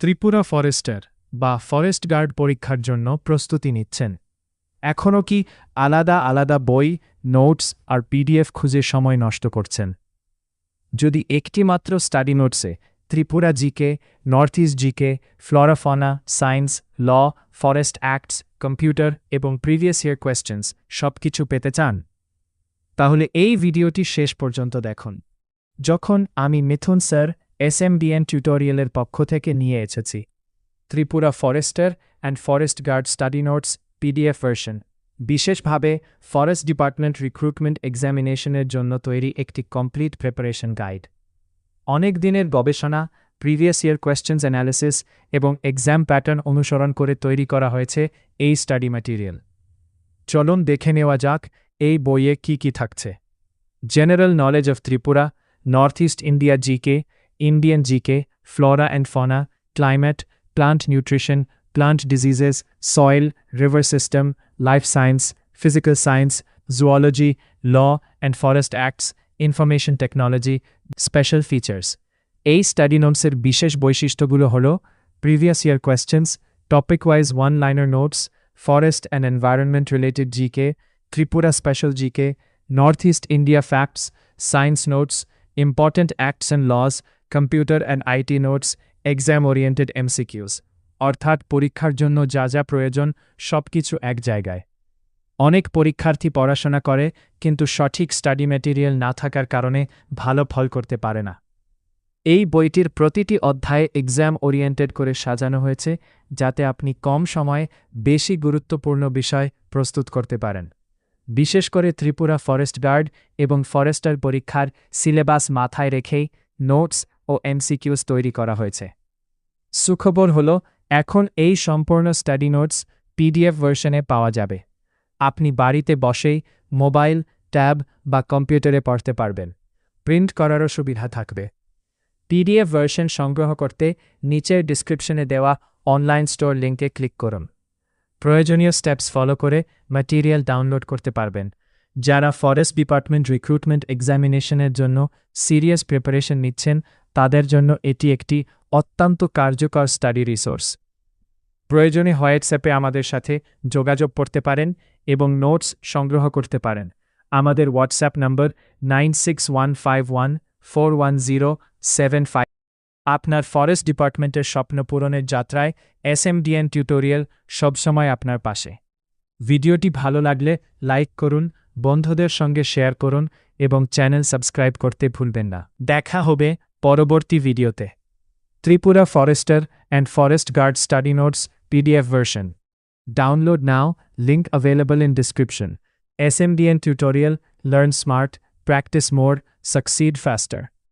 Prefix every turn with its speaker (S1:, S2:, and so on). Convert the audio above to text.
S1: Tripura Forster বা forest guard পরীক্ষার জন্য প্রস্তুতি নিচ্ছেন। এখনও কি আলাদা আলাদা বই, নোটস আর পিডিএফ খুঁজে সময় নষ্ট করছেন? যদি একটি মাত্র স্টাডি নোটসে Tripura GK, north east GK, flora fauna, science, law, forest acts, computer এবং প্রিভিয়াস ইয়ার কোয়েশ্চেন্স সবকিছু পেতে চান, তাহলে এই ভিডিওটি শেষ পর্যন্ত দেখুন। যখন আমি মিথুন স্যার SMDN টিউটোরিয়ালের পক্ষ থেকে নিয়ে এসেছি Tripura forester and forest guard study notes PDF version, বিশেষভাবে ফরেস্ট ডিপার্টমেন্ট রিক্রুটমেন্ট এক্সামিনেশনের জন্য তৈরি একটি কমপ্লিট প্রিপারেশন গাইড। অনেক দিনের গবেষণা, প্রিভিয়াস ইয়ার কোয়েশ্চেন্স অ্যানালিসিস এবং এক্সাম প্যাটার্ন অনুসরণ করে তৈরি করা হয়েছে এই স্টাডি ম্যাটেরিয়াল। চলুন দেখে নেওয়া যাক এই বইয়ে কি কি থাকছে। General knowledge of Tripura, north east India GK, Indian GK, flora and fauna, climate, plant nutrition, plant diseases, soil, river system, life science, physical science, zoology, law and forest acts, information technology, special features. এই study নোটসের বিশেষ বৈশিষ্ট্যগুলো হল previous year questions, topic wise one liner notes, forest and environment related GK, Tripura special GK, north east India facts, science notes, important acts and laws, computer and IT notes, exam oriented MCQs। অর্থাৎ পরীক্ষার জন্য যা যা প্রয়োজন সবকিছু এক জায়গায়। অনেক পরীক্ষার্থী পড়াশোনা করে কিন্তু সঠিক স্টাডি ম্যাটেরিয়াল না থাকার কারণে ভালো ফল করতে পারে না। এই বইটির প্রতিটি অধ্যায়ে এক্সাম ওরিয়েন্টেড করে সাজানো হয়েছে যাতে আপনি কম সময়ে বেশি গুরুত্বপূর্ণ বিষয় প্রস্তুত করতে পারেন। বিশেষ করে ত্রিপুরা ফরেস্ট গার্ড এবং ফরেস্টার পরীক্ষার সিলেবাস মাথায় রেখেই নোটস ও MCQs তৈরি করা হয়েছে। সুখবর হল, এখন এই সম্পূর্ণ স্টাডি নোটস PDF ভার্সনে পাওয়া যাবে। আপনি বাড়িতে বসেই মোবাইল, ট্যাব বা কম্পিউটারে পড়তে পারবেন। প্রিন্ট করারও সুবিধা থাকবে। PDF ভার্সন সংগ্রহ করতে নিচের ডিসক্রিপশনে দেওয়া অনলাইন স্টোর লিঙ্কে ক্লিক করুন। প্রয়োজনীয় স্টেপস ফলো করে ম্যাটেরিয়াল ডাউনলোড করতে পারবেন। যারা ফরেস্ট ডিপার্টমেন্ট রিক্রুটমেন্ট এক্সামিনেশনের জন্য সিরিয়াস প্রিপারেশন নিচ্ছেন তাদের জন্য এটি একটি অত্যন্ত কার্যকর স্টাডি রিসোর্স। প্রয়োজনে হোয়াটসঅ্যাপে আমাদের সাথে যোগাযোগ করতে পারেন এবং নোটস সংগ্রহ করতে পারেন। আমাদের হোয়াটসঅ্যাপ নম্বর 9615141075। আপনার ফরেস্ট ডিপার্টমেন্টের স্বপ্ন পূরণের যাত্রায় SMDN টিউটোরিয়াল সবসময় আপনার পাশে। ভিডিওটি ভালো লাগলে লাইক করুন, বন্ধুদের সঙ্গে শেয়ার করুন এবং চ্যানেল সাবস্ক্রাইব করতে ভুলবেন না। দেখা হবে পরবর্তী ভিডিওতে। Tripura Forester and Forest Guard Study Notes PDF version. Download now, link available in description. SMDN tutorial, learn smart, practice more, succeed faster.